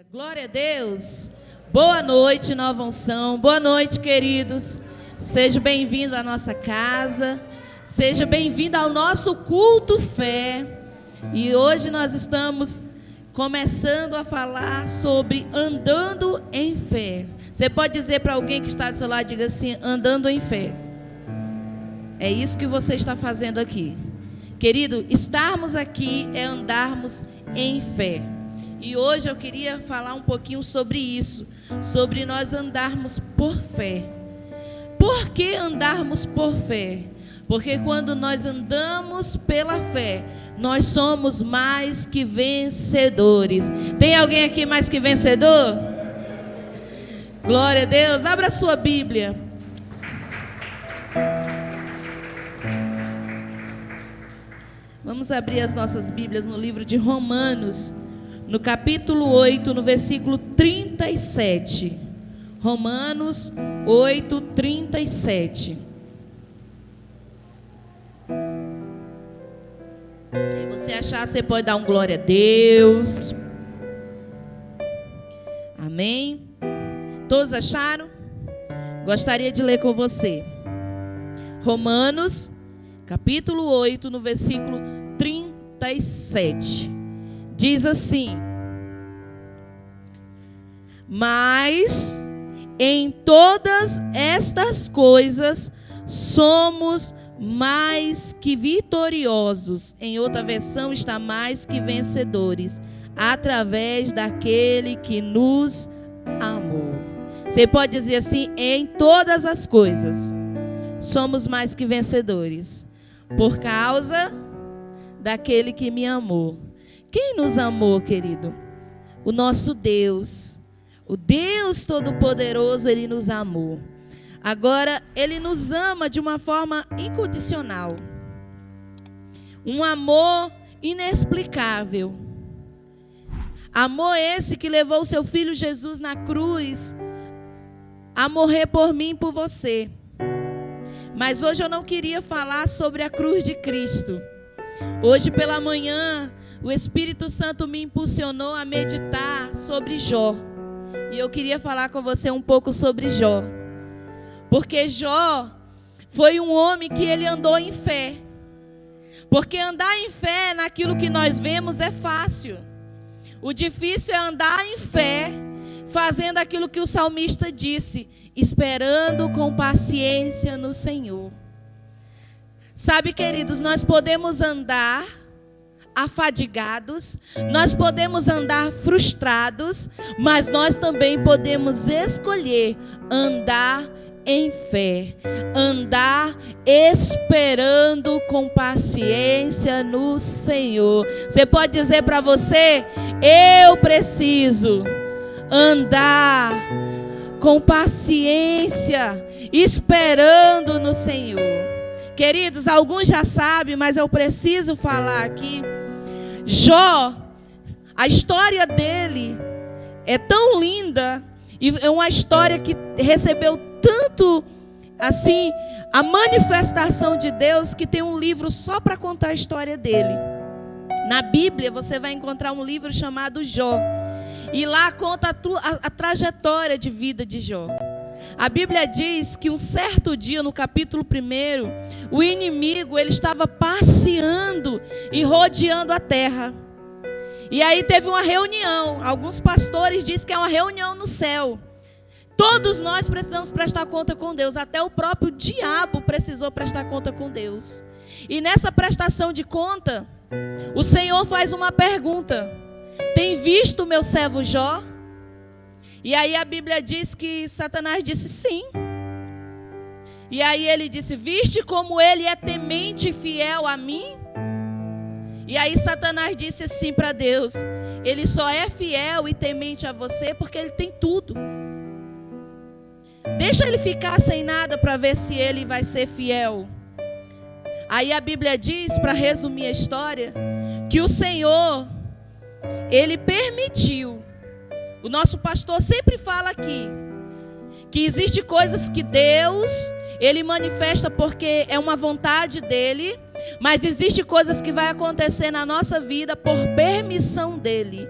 Glória a Deus. Boa noite, Nova Unção. Boa noite, queridos. Seja bem-vindo à nossa casa. Seja bem-vindo ao nosso culto fé. E hoje nós estamos começando a falar sobre andando em fé. Você pode dizer para alguém que está do seu lado, diga assim, andando em fé. É isso que você está fazendo aqui. Querido, estarmos aqui é andarmos em fé. E hoje eu queria falar um pouquinho sobre isso, sobre nós andarmos por fé. Por que andarmos por fé? Porque quando nós andamos pela fé, nós somos mais que vencedores. Tem alguém aqui mais que vencedor? Glória a Deus. Abra a sua Bíblia. Vamos abrir as nossas Bíblias no livro de Romanos, no capítulo 8, no versículo 37. Romanos 8, 37. Se você achar, você pode dar um glória a Deus. Amém? Todos acharam? Gostaria de ler com você. Romanos, capítulo 8, no versículo 37. Diz assim: mas em todas estas coisas somos mais que vitoriosos. Em outra versão está mais que vencedores, através daquele que nos amou. Você pode dizer assim: em todas as coisas somos mais que vencedores, por causa daquele que me amou. Quem nos amou, querido? O nosso Deus. O Deus Todo-Poderoso, Ele nos amou. Agora, Ele nos ama de uma forma incondicional. Um amor inexplicável. Amor esse que levou o seu Filho Jesus na cruz a morrer por mim e por você. Mas hoje eu não queria falar sobre a cruz de Cristo. Hoje pela manhã, o Espírito Santo me impulsionou a meditar sobre Jó. E eu queria falar com você um pouco sobre Jó. Porque Jó foi um homem que ele andou em fé. Porque andar em fé naquilo que nós vemos é fácil. O difícil é andar em fé, fazendo aquilo que o salmista disse, esperando com paciência no Senhor. Sabe, queridos, nós podemos andar afadigados, nós podemos andar frustrados, mas nós também podemos escolher andar em fé, andar esperando com paciência no Senhor. Você pode dizer para você: eu preciso andar com paciência, esperando no Senhor. Queridos, alguns já sabem, mas eu preciso falar aqui. Jó, a história dele é tão linda, e é uma história que recebeu tanto, assim, a manifestação de Deus, que tem um livro só para contar a história dele. Na Bíblia você vai encontrar um livro chamado Jó, e lá conta a trajetória de vida de Jó. A Bíblia diz que um certo dia, no capítulo 1, o inimigo ele estava passeando e rodeando a terra. E aí teve uma reunião. Alguns pastores dizem que é uma reunião no céu. Todos nós precisamos prestar conta com Deus. Até o próprio diabo precisou prestar conta com Deus. E nessa prestação de conta, o Senhor faz uma pergunta: tem visto o meu servo Jó? E aí a Bíblia diz que Satanás disse sim. E aí ele disse: viste como ele é temente e fiel a mim? E aí Satanás disse assim para Deus: ele só é fiel e temente a você porque ele tem tudo. Deixa ele ficar sem nada para ver se ele vai ser fiel. Aí a Bíblia diz, para resumir a história, que o Senhor, ele permitiu. O nosso pastor sempre fala aqui que existe coisas que Deus, ele manifesta porque é uma vontade dele, mas existe coisas que vai acontecer na nossa vida por permissão dele.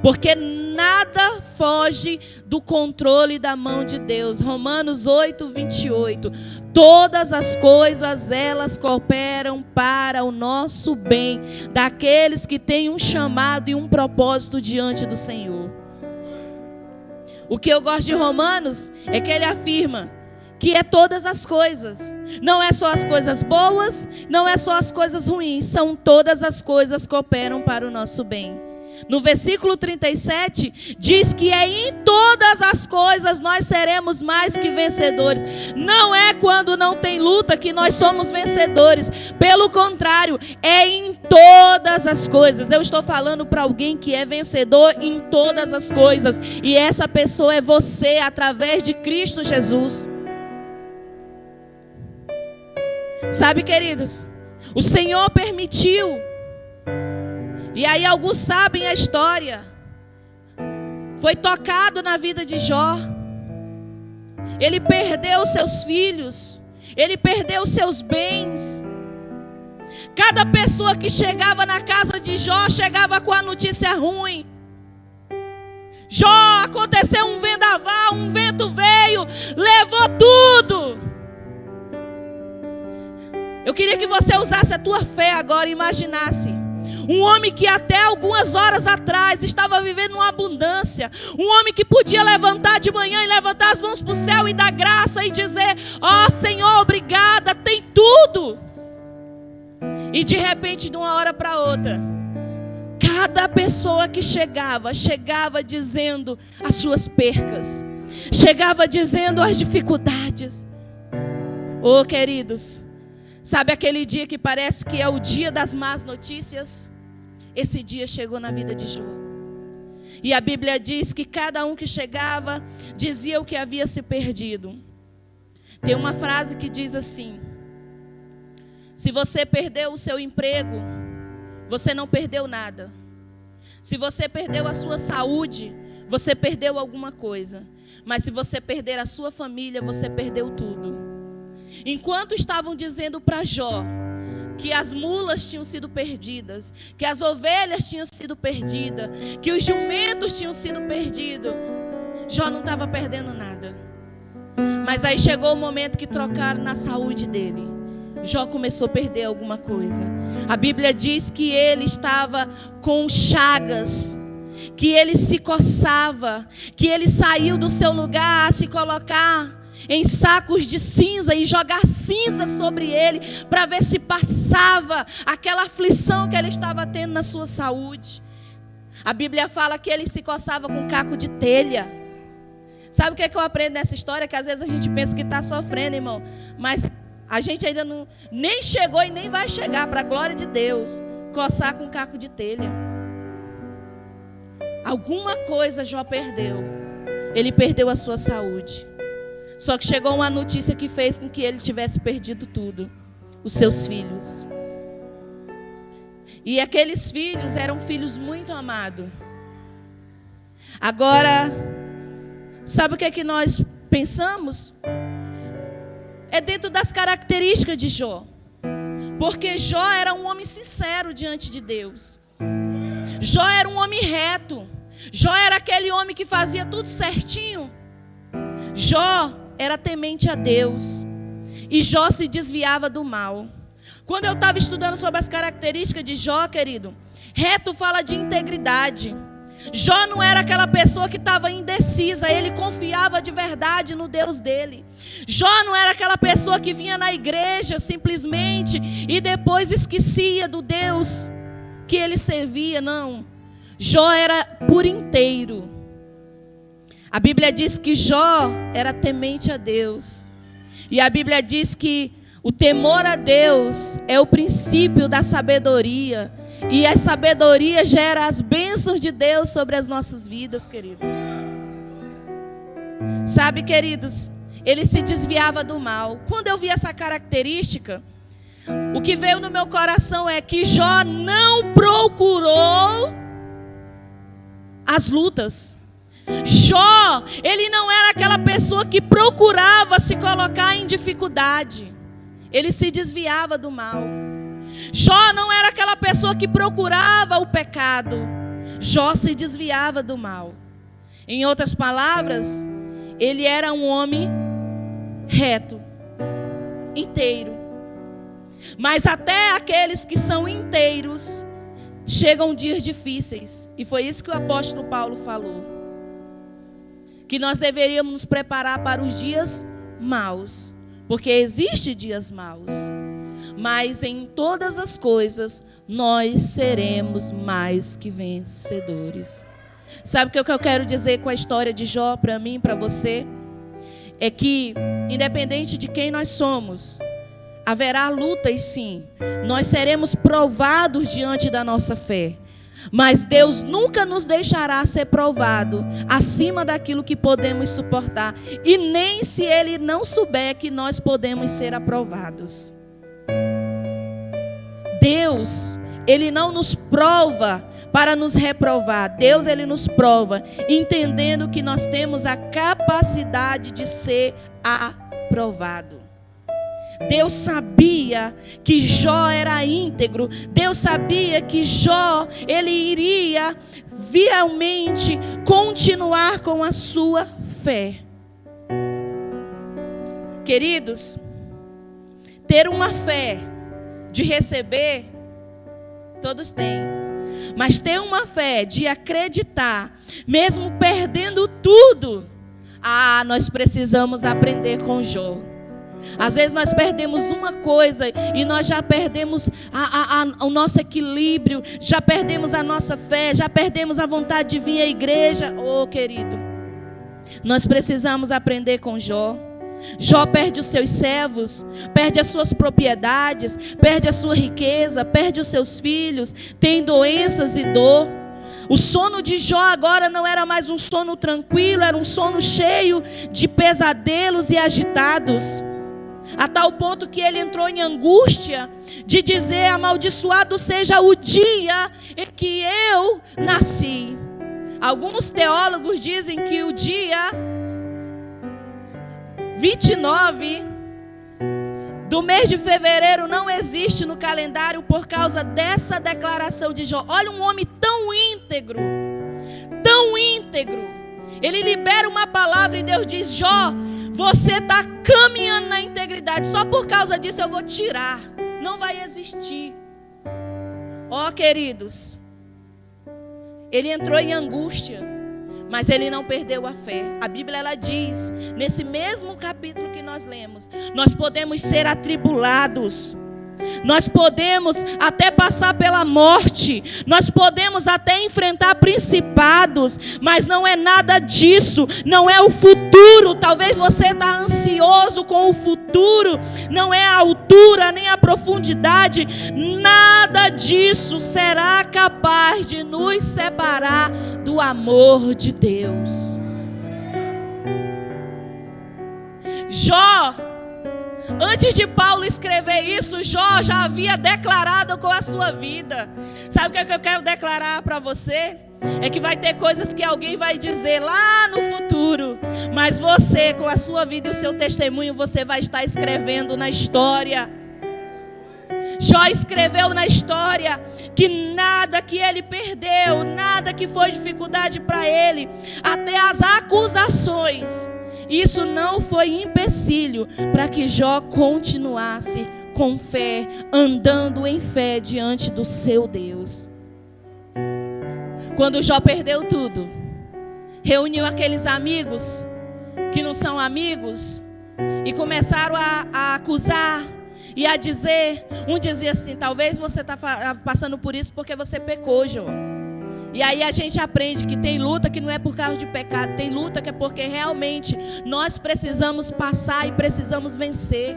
Porque nada foge do controle da mão de Deus. Romanos 8, 28. Todas as coisas, elas cooperam para o nosso bem, daqueles que têm um chamado e um propósito diante do Senhor. O que eu gosto de Romanos é que ele afirma que é todas as coisas. Não é só as coisas boas, não é só as coisas ruins, são todas as coisas que cooperam para o nosso bem. No versículo 37, diz que é em todas as coisas nós seremos mais que vencedores. Não é quando não tem luta que nós somos vencedores. Pelo contrário, é em todas as coisas. Eu estou falando para alguém que é vencedor em todas as coisas. E essa pessoa é você, através de Cristo Jesus. Sabe, queridos, o Senhor permitiu. E aí alguns sabem a história. Foi tocado na vida de Jó. Ele perdeu seus filhos. Ele perdeu seus bens. Cada pessoa que chegava na casa de Jó chegava com a notícia ruim. Jó, aconteceu um vendaval, um vento veio, levou tudo. Eu queria que você usasse a tua fé agora e imaginasse. Um homem que até algumas horas atrás estava vivendo uma abundância. Um homem que podia levantar de manhã e levantar as mãos para o céu e dar graça e dizer: ó Senhor, obrigada, tem tudo. E de repente, de uma hora para outra, cada pessoa que chegava dizendo as suas percas. Chegava dizendo as dificuldades. Oh, queridos, sabe aquele dia que parece que é o dia das más notícias? Esse dia chegou na vida de Jó. E a Bíblia diz que cada um que chegava dizia o que havia se perdido. Tem uma frase que diz assim: se você perdeu o seu emprego, você não perdeu nada. Se você perdeu a sua saúde, você perdeu alguma coisa. Mas se você perder a sua família, você perdeu tudo. Enquanto estavam dizendo para Jó que as mulas tinham sido perdidas, que as ovelhas tinham sido perdidas, que os jumentos tinham sido perdidos, Jó não estava perdendo nada. Mas aí chegou o momento que trocaram na saúde dele. Jó começou a perder alguma coisa. A Bíblia diz que ele estava com chagas, que ele se coçava, que ele saiu do seu lugar a se colocar em sacos de cinza e jogar cinza sobre ele, para ver se passava aquela aflição que ele estava tendo na sua saúde. A Bíblia fala que ele se coçava com caco de telha. Sabe o que é que eu aprendo nessa história? Que às vezes a gente pensa que está sofrendo, irmão, mas a gente ainda nem chegou e nem vai chegar, para a glória de Deus, coçar com caco de telha. Alguma coisa Jó perdeu. Ele perdeu a sua saúde. Só que chegou uma notícia que fez com que ele tivesse perdido tudo. Os seus filhos. E aqueles filhos eram filhos muito amados. Agora, sabe o que é que nós pensamos? É dentro das características de Jó. Porque Jó era um homem sincero diante de Deus. Jó era um homem reto. Jó era aquele homem que fazia tudo certinho. Jó era temente a Deus. E Jó se desviava do mal. Quando eu estava estudando sobre as características de Jó, querido, reto fala de integridade. Jó não era aquela pessoa que estava indecisa. Ele confiava de verdade no Deus dele. Jó não era aquela pessoa que vinha na igreja simplesmente e depois esquecia do Deus que ele servia. Não. Jó era por inteiro. A Bíblia diz que Jó era temente a Deus. E a Bíblia diz que o temor a Deus é o princípio da sabedoria. E a sabedoria gera as bênçãos de Deus sobre as nossas vidas, querido. Sabe, queridos, ele se desviava do mal. Quando eu vi essa característica, o que veio no meu coração é que Jó não procurou as lutas. Jó, ele não era aquela pessoa que procurava se colocar em dificuldade. Ele se desviava do mal. Jó não era aquela pessoa que procurava o pecado. Jó se desviava do mal. Em outras palavras, ele era um homem reto, inteiro. Mas até aqueles que são inteiros chegam dias difíceis. E foi isso que o apóstolo Paulo falou. Que nós deveríamos nos preparar para os dias maus. Porque existem dias maus. Mas em todas as coisas nós seremos mais que vencedores. Sabe o que eu quero dizer com a história de Jó para mim, para você? É que independente de quem nós somos, haverá lutas sim. Nós seremos provados diante da nossa fé. Mas Deus nunca nos deixará ser provado acima daquilo que podemos suportar. E nem se Ele não souber que nós podemos ser aprovados. Deus, Ele não nos prova para nos reprovar. Deus, Ele nos prova entendendo que nós temos a capacidade de ser aprovado. Deus sabia que Jó era íntegro. Deus sabia que Jó, ele iria fielmente continuar com a sua fé. Queridos, ter uma fé de receber, todos têm. Mas ter uma fé de acreditar, mesmo perdendo tudo, nós precisamos aprender com Jó. Às vezes nós perdemos uma coisa e nós já perdemos o nosso equilíbrio, já perdemos a nossa fé, já perdemos a vontade de vir à igreja. Querido, nós precisamos aprender com Jó. Jó perde os seus servos, perde as suas propriedades, perde a sua riqueza, perde os seus filhos, tem doenças e dor. O sono de Jó agora não era mais um sono tranquilo, era um sono cheio de pesadelos e agitados. A tal ponto que ele entrou em angústia de dizer: amaldiçoado seja o dia em que eu nasci. Alguns teólogos dizem que o dia 29 do mês de fevereiro não existe no calendário por causa dessa declaração de Jó. Olha, um homem tão íntegro, tão íntegro. Ele libera uma palavra e Deus diz: Jó, você está caminhando na integridade, só por causa disso eu vou tirar, não vai existir. Queridos, ele entrou em angústia, mas ele não perdeu a fé. A Bíblia, ela diz, nesse mesmo capítulo que nós lemos, nós podemos ser atribulados, nós podemos até passar pela morte, nós podemos até enfrentar principados, mas não é nada disso, não é o futuro. Talvez você está ansioso com o futuro, não é a altura nem a profundidade, nada disso será capaz de nos separar do amor de Deus. Jó, antes de Paulo escrever isso, Jó já havia declarado com a sua vida. Sabe o que eu quero declarar para você? É que vai ter coisas que alguém vai dizer lá no futuro, mas você, com a sua vida e o seu testemunho, você vai estar escrevendo na história. Jó escreveu na história que nada que ele perdeu, nada que foi dificuldade para ele, até as acusações, isso não foi empecilho para que Jó continuasse com fé, andando em fé diante do seu Deus. Quando Jó perdeu tudo, reuniu aqueles amigos que não são amigos e começaram a acusar e a dizer. Um dizia assim: talvez você está passando por isso porque você pecou, Jó. E aí a gente aprende que tem luta que não é por causa de pecado, tem luta que é porque realmente nós precisamos passar e precisamos vencer.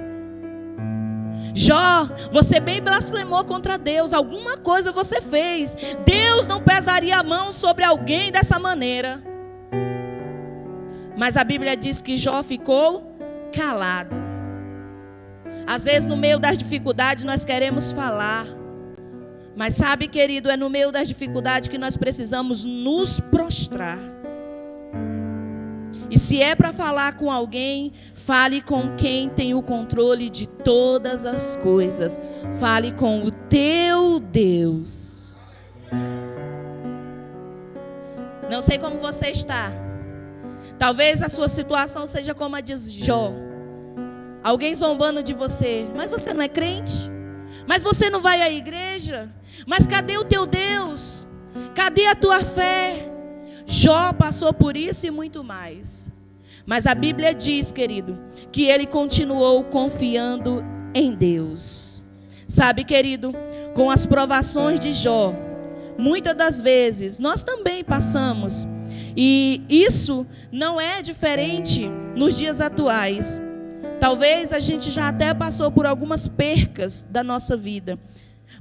Jó, você bem blasfemou contra Deus, alguma coisa você fez. Deus não pesaria a mão sobre alguém dessa maneira. Mas a Bíblia diz que Jó ficou calado. Às vezes no meio das dificuldades nós queremos falar. Mas sabe, querido, é no meio das dificuldades que nós precisamos nos prostrar. E se é para falar com alguém, fale com quem tem o controle de todas as coisas. Fale com o teu Deus. Não sei como você está. Talvez a sua situação seja como a de Jó. Alguém zombando de você. Mas você não é crente? Mas você não vai à igreja? Mas cadê o teu Deus? Cadê a tua fé? Jó passou por isso e muito mais. Mas a Bíblia diz, querido, que ele continuou confiando em Deus. Sabe, querido, com as provações de Jó, muitas das vezes nós também passamos. E isso não é diferente nos dias atuais. Talvez a gente já até passou por algumas percas da nossa vida.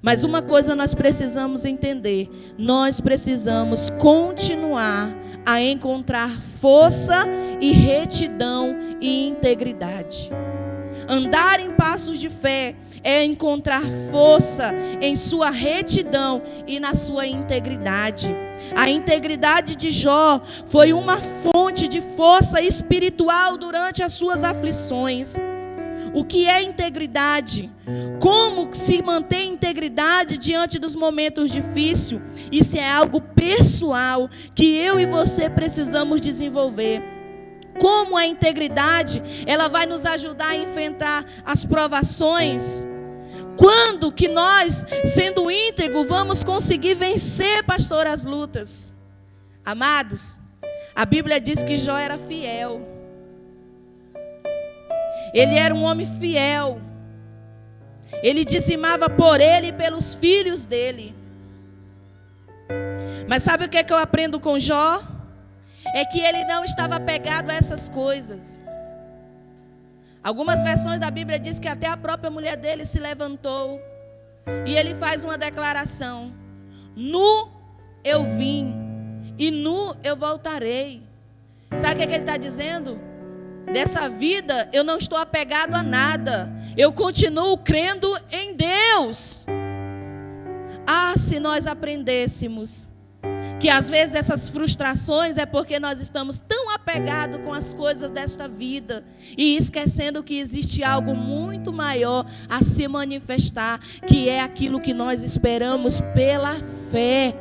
Mas uma coisa nós precisamos entender: nós precisamos continuar a encontrar força e retidão e integridade. Andar em passos de fé é encontrar força em sua retidão e na sua integridade. A integridade de Jó foi uma fonte de força espiritual durante as suas aflições. O que é integridade? Como se mantém integridade diante dos momentos difíceis? Isso é algo pessoal que eu e você precisamos desenvolver. Como a integridade, ela vai nos ajudar a enfrentar as provações. Quando que nós, sendo íntegro, vamos conseguir vencer, pastor, as lutas? Amados, a Bíblia diz que Jó era fiel. Ele era um homem fiel. Ele dizimava por ele e pelos filhos dele. Mas sabe o que é que eu aprendo com Jó? É que ele não estava apegado a essas coisas. Algumas versões da Bíblia diz que até a própria mulher dele se levantou e ele faz uma declaração: nu eu vim e nu eu voltarei. Sabe o que é que ele está dizendo? Dessa vida eu não estou apegado a nada. Eu continuo crendo em Deus. Ah, se nós aprendêssemos que às vezes essas frustrações é porque nós estamos tão apegados com as coisas desta vida e esquecendo que existe algo muito maior a se manifestar, que é aquilo que nós esperamos pela fé.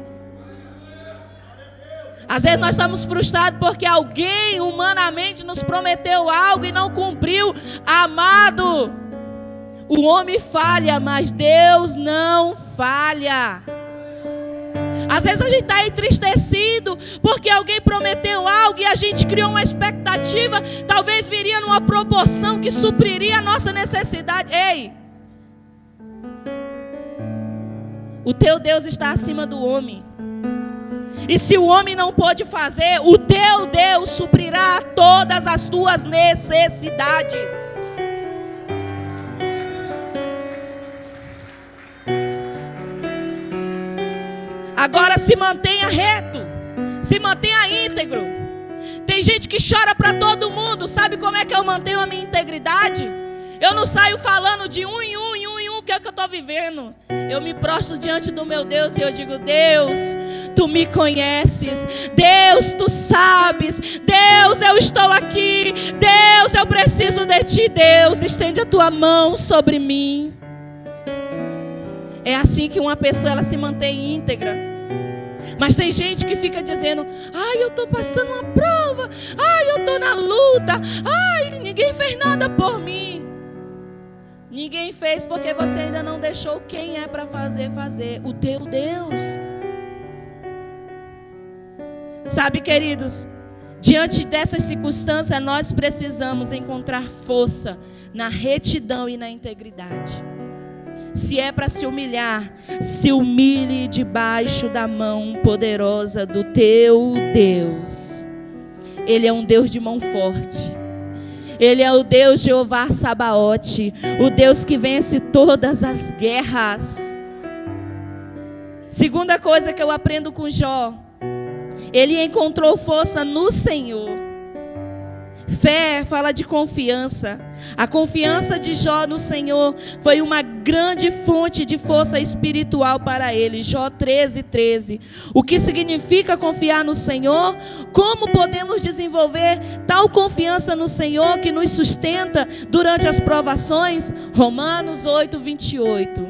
Às vezes nós estamos frustrados porque alguém humanamente nos prometeu algo e não cumpriu. Amado, o homem falha, mas Deus não falha. Às vezes a gente está entristecido porque alguém prometeu algo e a gente criou uma expectativa, talvez viria numa proporção que supriria a nossa necessidade. Ei! O teu Deus está acima do homem. E se o homem não pode fazer, o teu Deus suprirá todas as tuas necessidades. Agora se mantenha reto, se mantenha íntegro. Tem gente que chora para todo mundo. Sabe como é que eu mantenho a minha integridade? Eu não saio falando de um em um, que é o que eu estou vivendo. Eu me prostro diante do meu Deus e eu digo: Deus, Tu me conheces. Deus, Tu sabes. Deus, eu estou aqui. Deus, eu preciso de Ti. Deus, estende a Tua mão sobre mim. É assim que uma pessoa ela se mantém íntegra. Mas tem gente que fica dizendo: ai, eu estou passando uma prova. Ai, eu estou na luta. Ai, ninguém fez nada por mim. Ninguém fez porque você ainda não deixou quem é para fazer, o teu Deus. Sabe, queridos, diante dessas circunstâncias, nós precisamos encontrar força na retidão e na integridade. Se é para se humilhar, se humilhe debaixo da mão poderosa do teu Deus. Ele é um Deus de mão forte. Ele é o Deus Jeová Sabaote, o Deus que vence todas as guerras. Segunda coisa que eu aprendo com Jó: ele encontrou força no Senhor. Fé fala de confiança. A confiança de Jó no Senhor foi uma grande fonte de força espiritual para ele. Jó 13:13. O que significa confiar no Senhor? Como podemos desenvolver tal confiança no Senhor que nos sustenta durante as provações? Romanos 8:28.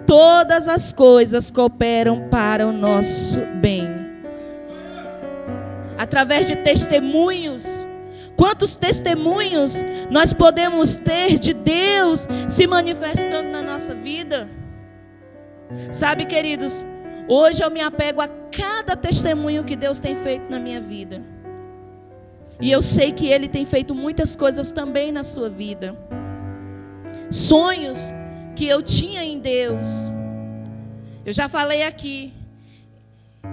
Todas as coisas cooperam para o nosso bem. através de testemunhos. Quantos testemunhos nós podemos ter de Deus se manifestando na nossa vida? Sabe, queridos, hoje eu me apego a cada testemunho que Deus tem feito na minha vida. E eu sei que Ele tem feito muitas coisas também na sua vida. Sonhos que eu tinha em Deus. Eu já falei aqui.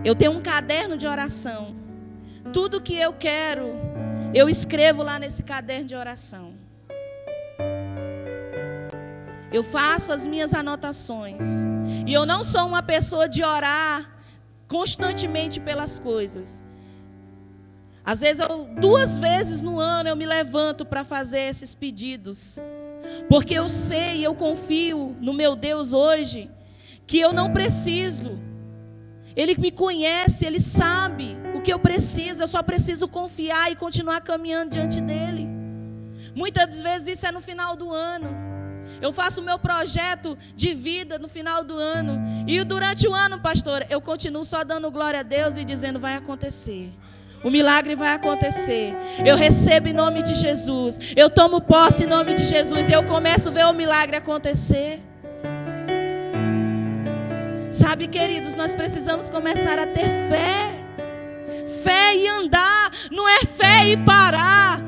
Eu tenho um caderno de oração. Tudo que eu quero, eu escrevo lá nesse caderno de oração. Eu faço as minhas anotações. E eu não sou uma pessoa de orar constantemente pelas coisas. Às vezes, 2 vezes no ano eu me levanto para fazer esses pedidos. Porque eu sei, eu confio no meu Deus hoje, que eu não preciso. Ele me conhece, Ele sabe o que eu preciso. Eu só preciso confiar e continuar caminhando diante dEle. Muitas vezes isso é no final do ano. Eu faço o meu projeto de vida no final do ano. E durante o ano, pastor, eu continuo só dando glória a Deus e dizendo, vai acontecer. O milagre vai acontecer. Eu recebo em nome de Jesus. Eu tomo posse em nome de Jesus. E eu começo a ver o milagre acontecer. Sabe, queridos, nós precisamos começar a ter fé. Fé e andar. Não é fé e parar.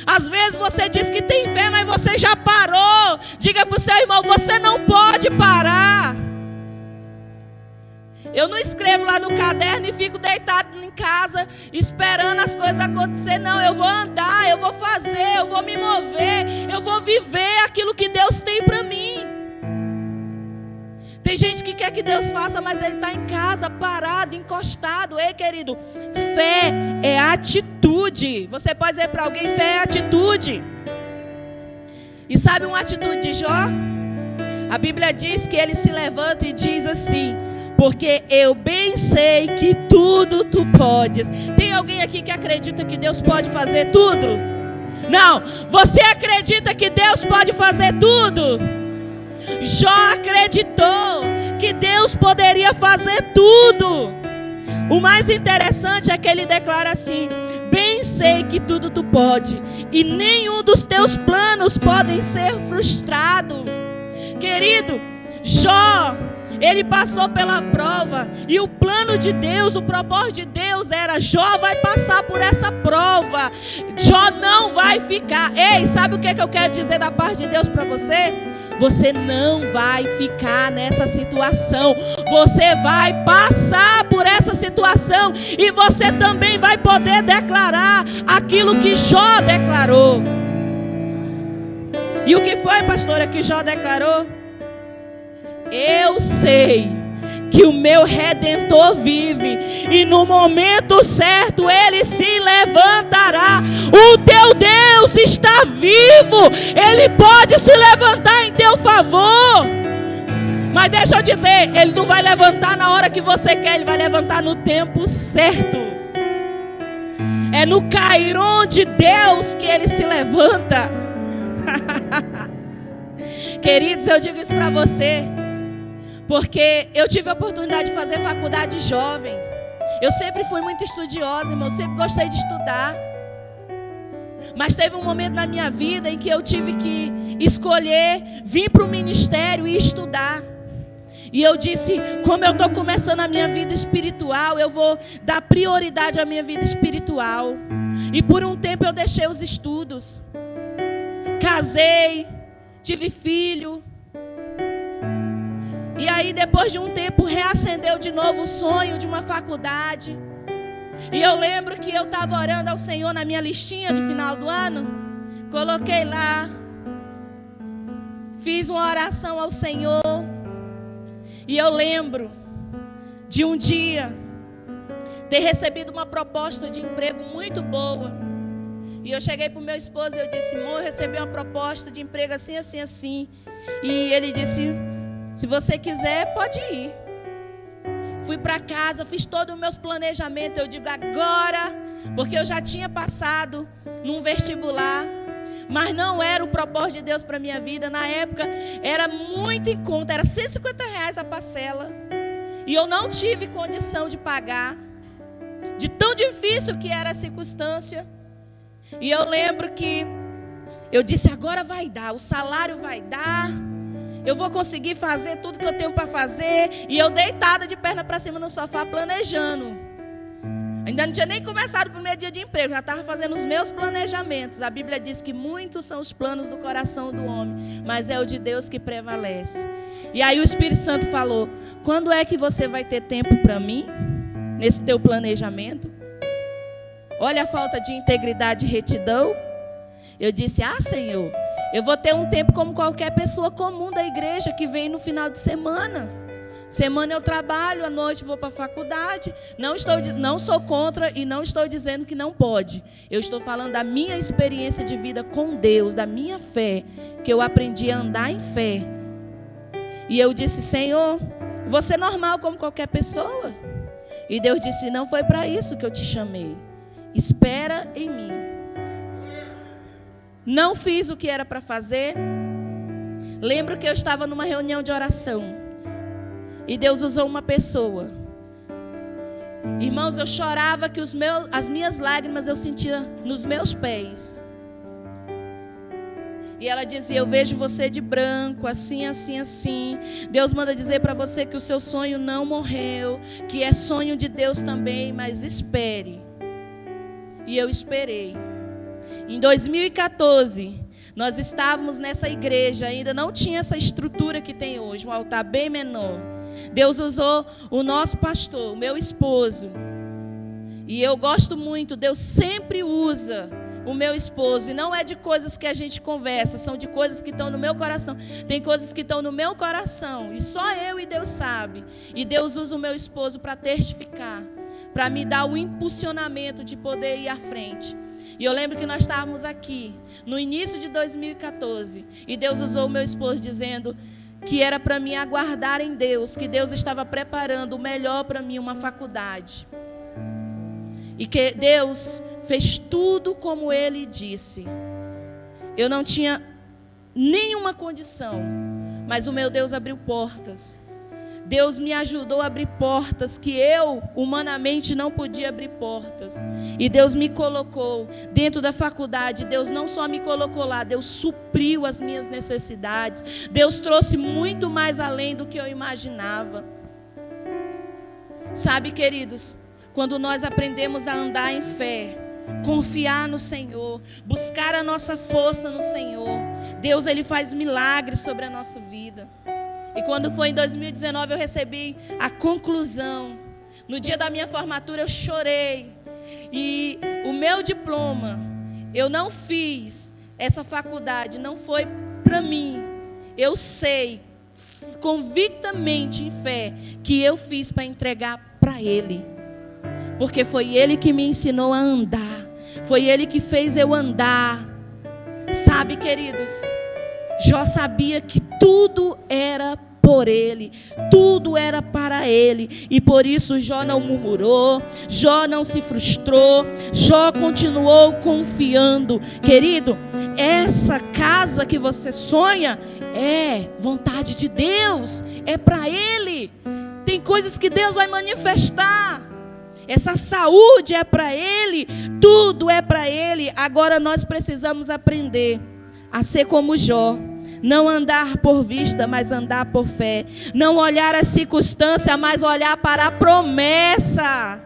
Às vezes você diz que tem fé, mas você já parou. Diga para o seu irmão, você não pode parar. Eu não escrevo lá no caderno e fico deitado em casa esperando as coisas acontecer. Não, eu vou andar, eu vou fazer, eu vou me mover, eu vou viver aquilo que Deus tem para mim. Tem gente que quer que Deus faça, mas ele está em casa, parado, encostado. Ei, querido, fé é atitude. Você pode dizer para alguém, fé é atitude. E sabe uma atitude de Jó? A Bíblia diz que ele se levanta e diz assim, porque eu bem sei que tudo tu podes. Tem alguém aqui que acredita que Deus pode fazer tudo? Não, você acredita que Deus pode fazer tudo? Jó acreditou que Deus poderia fazer tudo. O mais interessante é que ele declara assim, bem sei que tudo tu pode, e nenhum dos teus planos podem ser frustrado. Querido, Jó, ele passou pela prova, e o plano de Deus, o propósito de Deus era, Jó vai passar por essa prova, Jó não vai ficar. Ei, sabe o que eu quero dizer da parte de Deus para você? Você não vai ficar nessa situação. Você vai passar por essa situação. E você também vai poder declarar aquilo que Jó declarou. E o que foi, pastora, que Jó declarou? Eu sei que o meu Redentor vive, e no momento certo Ele se levantará. O teu Deus está vivo, Ele pode se levantar em teu favor. Mas deixa eu dizer, Ele não vai levantar na hora que você quer, Ele vai levantar no tempo certo. É no Cairon de Deus que Ele se levanta. Queridos, eu digo isso para você, porque eu tive a oportunidade de fazer faculdade jovem. Eu sempre fui muito estudiosa, irmão. Eu sempre gostei de estudar. Mas teve um momento na minha vida em que eu tive que escolher vir para o ministério e estudar. E eu disse, como eu estou começando a minha vida espiritual, eu vou dar prioridade à minha vida espiritual. E por um tempo eu deixei os estudos. Casei, tive filho. E aí depois de um tempo reacendeu de novo o sonho de uma faculdade. E eu lembro que eu estava orando ao Senhor na minha listinha de final do ano. Coloquei lá. Fiz uma oração ao Senhor. E eu lembro de um dia ter recebido uma proposta de emprego muito boa. E eu cheguei para o meu esposo e eu disse, amor, eu recebi uma proposta de emprego assim, assim, assim. E ele disse, se você quiser, pode ir. Fui para casa, fiz todos os meus planejamentos. Eu digo agora, porque eu já tinha passado num vestibular, mas não era o propósito de Deus para a minha vida. Na época era muito em conta, era R$150 a parcela. E eu não tive condição de pagar. de tão difícil que era a circunstância. E eu lembro que eu disse, agora vai dar, o salário vai dar, eu vou conseguir fazer tudo que eu tenho para fazer. E eu deitada de perna para cima no sofá planejando. Ainda não tinha nem começado o primeiro dia de emprego, já estava fazendo os meus planejamentos. A Bíblia diz que muitos são os planos do coração do homem, mas é o de Deus que prevalece. E aí o Espírito Santo falou, quando é que você vai ter tempo para mim? Nesse teu planejamento? Olha a falta de integridade e retidão. Eu disse, Senhor, eu vou ter um tempo como qualquer pessoa comum da igreja que vem no final de semana. Semana eu trabalho, à noite vou para a faculdade. Não sou contra e não estou dizendo que não pode. Eu estou falando da minha experiência de vida com Deus, da minha fé, que eu aprendi a andar em fé. E eu disse, Senhor, vou ser normal como qualquer pessoa. E Deus disse, não foi para isso que eu te chamei. Espera em mim. Não fiz o que era para fazer. Lembro que eu estava numa reunião de oração. E Deus usou uma pessoa. Irmãos, eu chorava que as minhas lágrimas eu sentia nos meus pés. E ela dizia, eu vejo você de branco, assim, assim, assim. Deus manda dizer para você que o seu sonho não morreu, que é sonho de Deus também, mas espere. E eu esperei. Em 2014, nós estávamos nessa igreja, ainda não tinha essa estrutura que tem hoje, um altar bem menor. Deus usou o nosso pastor, o meu esposo. E eu gosto muito, Deus sempre usa o meu esposo. E não é de coisas que a gente conversa, são de coisas que estão no meu coração. Tem coisas que estão no meu coração, e só eu e Deus sabe. E Deus usa o meu esposo para testificar, para me dar o impulsionamento de poder ir à frente. E eu lembro que nós estávamos aqui, no início de 2014, e Deus usou o meu esposo dizendo que era para mim aguardar em Deus, que Deus estava preparando o melhor para mim, uma faculdade. E que Deus fez tudo como Ele disse. Eu não tinha nenhuma condição, mas o meu Deus abriu portas. Deus me ajudou a abrir portas que eu, humanamente, não podia abrir portas. E Deus me colocou dentro da faculdade. Deus não só me colocou lá, Deus supriu as minhas necessidades. Deus trouxe muito mais além do que eu imaginava. Sabe, queridos, quando nós aprendemos a andar em fé, confiar no Senhor, buscar a nossa força no Senhor, Deus, Ele faz milagres sobre a nossa vida. E quando foi em 2019 eu recebi a conclusão. No dia da minha formatura eu chorei. E o meu diploma, eu não fiz essa faculdade, não foi para mim. Eu sei, convictamente em fé, que eu fiz para entregar para Ele. Porque foi Ele que me ensinou a andar. Foi Ele que fez eu andar. Sabe, queridos, Jó sabia que tudo era por Ele, tudo era para Ele, e por isso Jó não murmurou, Jó não se frustrou, Jó continuou confiando. Querido, essa casa que você sonha é vontade de Deus, é para Ele. Tem coisas que Deus vai manifestar. Essa saúde é para Ele, tudo é para Ele. Agora nós precisamos aprender a ser como Jó. Não andar por vista, mas andar por fé. Não olhar a circunstância, mas olhar para a promessa.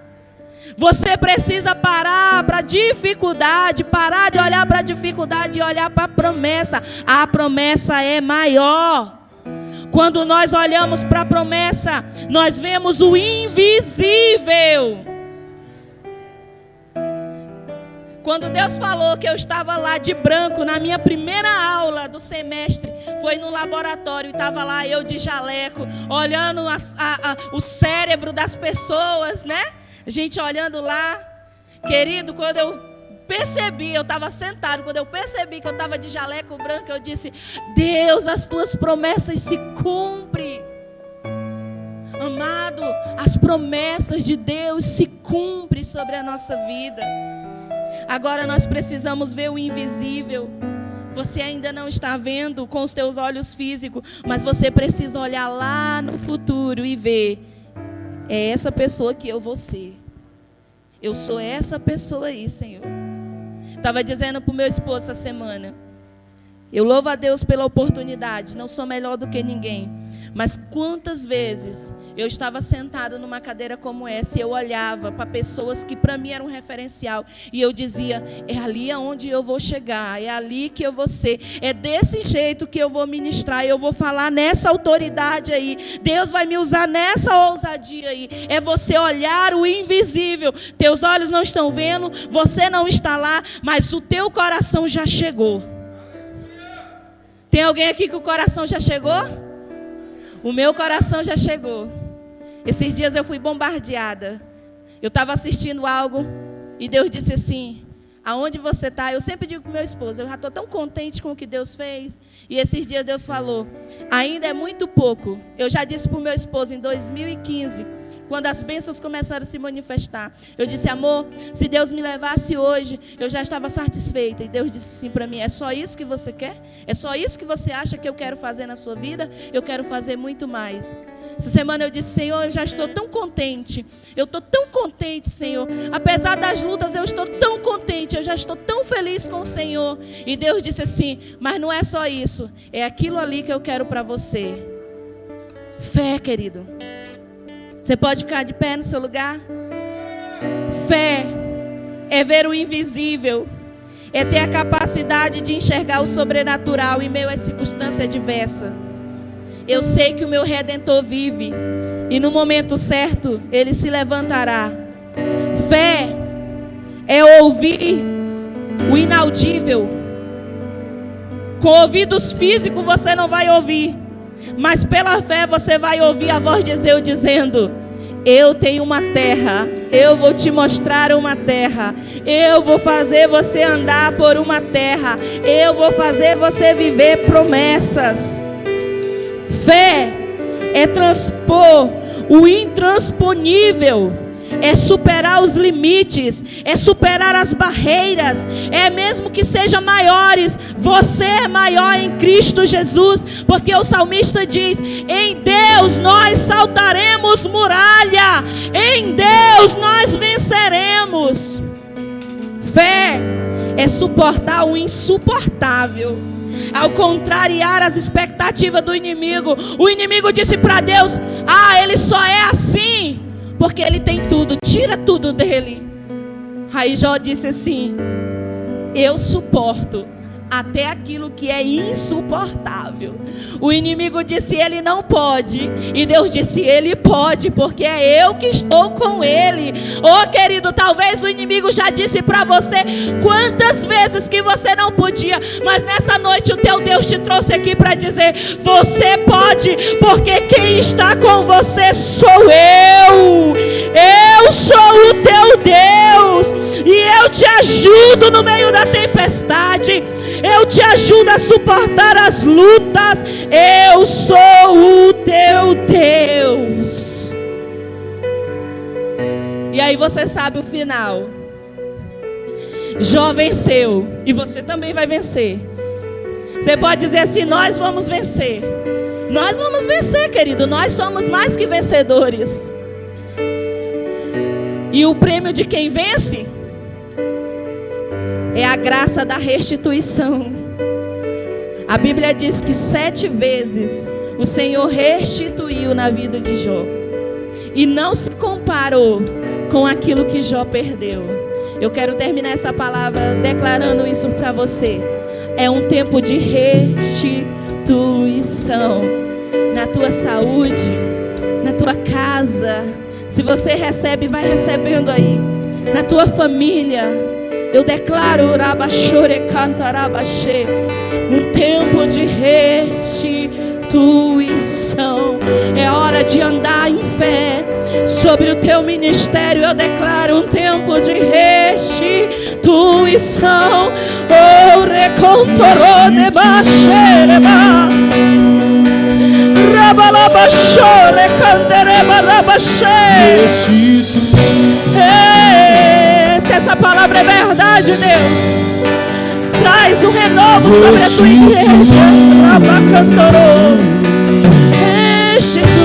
Você precisa parar para a dificuldade, parar de olhar para a dificuldade e olhar para a promessa. A promessa é maior. Quando nós olhamos para a promessa, nós vemos o invisível. Quando Deus falou que eu estava lá de branco, na minha primeira aula do semestre, foi no laboratório, e estava lá eu de jaleco, olhando o cérebro das pessoas, né? A gente olhando lá. Querido, quando eu percebi, eu estava sentado, quando eu percebi que eu estava de jaleco branco, eu disse: Deus, as tuas promessas se cumprem. Amado, as promessas de Deus se cumprem sobre a nossa vida. Agora nós precisamos ver o invisível. Você ainda não está vendo com os teus olhos físicos, mas você precisa olhar lá no futuro e ver: é essa pessoa que eu vou ser. Eu sou essa pessoa aí, Senhor. Estava dizendo para o meu esposo essa semana. Eu louvo a Deus pela oportunidade. Não sou melhor do que ninguém. Mas quantas vezes eu estava sentado numa cadeira como essa e eu olhava para pessoas que para mim eram um referencial. E eu dizia, é ali aonde eu vou chegar. É ali que eu vou ser. É desse jeito que eu vou ministrar. Eu vou falar nessa autoridade aí. Deus vai me usar nessa ousadia aí. É você olhar o invisível. Teus olhos não estão vendo. Você não está lá. Mas o teu coração já chegou. Tem alguém aqui que o coração já chegou? O meu coração já chegou. Esses dias eu fui bombardeada. Eu estava assistindo algo e Deus disse assim, aonde você está? Eu sempre digo para o meu esposo, eu já estou tão contente com o que Deus fez. E esses dias Deus falou, ainda é muito pouco. Eu já disse para o meu esposo em 2015, quando as bênçãos começaram a se manifestar. Eu disse, amor, se Deus me levasse hoje, eu já estava satisfeita. E Deus disse assim para mim, é só isso que você quer? É só isso que você acha que eu quero fazer na sua vida? Eu quero fazer muito mais. Essa semana eu disse, Senhor, eu já estou tão contente. Eu estou tão contente, Senhor. Apesar das lutas, eu estou tão contente. Eu já estou tão feliz com o Senhor. E Deus disse assim, mas não é só isso. É aquilo ali que eu quero para você. Fé, querido. Você pode ficar de pé no seu lugar? Fé é ver o invisível. É ter a capacidade de enxergar o sobrenatural em meio a circunstância diversa. Eu sei que o meu Redentor vive. E no momento certo, Ele se levantará. Fé é ouvir o inaudível. Com ouvidos físicos você não vai ouvir. Mas pela fé você vai ouvir a voz de Deus dizendo, eu tenho uma terra, eu vou te mostrar uma terra, eu vou fazer você andar por uma terra, eu vou fazer você viver promessas. Fé é transpor o intransponível, é superar os limites, é superar as barreiras, é mesmo que sejam maiores, você é maior em Cristo Jesus, porque o salmista diz, em Deus nós saltaremos muralha, em Deus nós venceremos. Fé é suportar o insuportável, ao contrariar as expectativas do inimigo. O inimigo disse para Deus, ele só é assim porque ele tem tudo, tira tudo dele. Aí Jó disse assim, eu suporto até aquilo que é insuportável. O inimigo disse, ele não pode. E Deus disse, ele pode, porque é eu que estou com ele. Oh querido, talvez o inimigo já disse para você quantas vezes que você não podia, mas nessa noite o teu Deus te trouxe aqui para dizer, você pode, porque quem está com você sou eu. Eu sou o teu Deus e eu te ajudo no meio da tempestade. Eu te ajudo a suportar as lutas. Eu sou o teu Deus. E aí você sabe o final. Jó venceu. E você também vai vencer. Você pode dizer assim, nós vamos vencer. Nós vamos vencer, querido. Nós somos mais que vencedores. E o prêmio de quem vence é a graça da restituição. A Bíblia diz que 7 vezes o Senhor restituiu na vida de Jó. E não se comparou com aquilo que Jó perdeu. Eu quero terminar essa palavra declarando isso para você. É um tempo de restituição. Na tua saúde, na tua casa. Se você recebe, vai recebendo aí. Na tua família. Eu declaro um tempo de restituição. É hora de andar em fé. Sobre o teu ministério eu declaro um tempo de restituição. Oh, recontorou de baixereba. Rabalabachore candereba rabache. Se essa palavra é verdade, Deus, traz um renovo sobre a tua igreja. Rabacantorou. Restitui.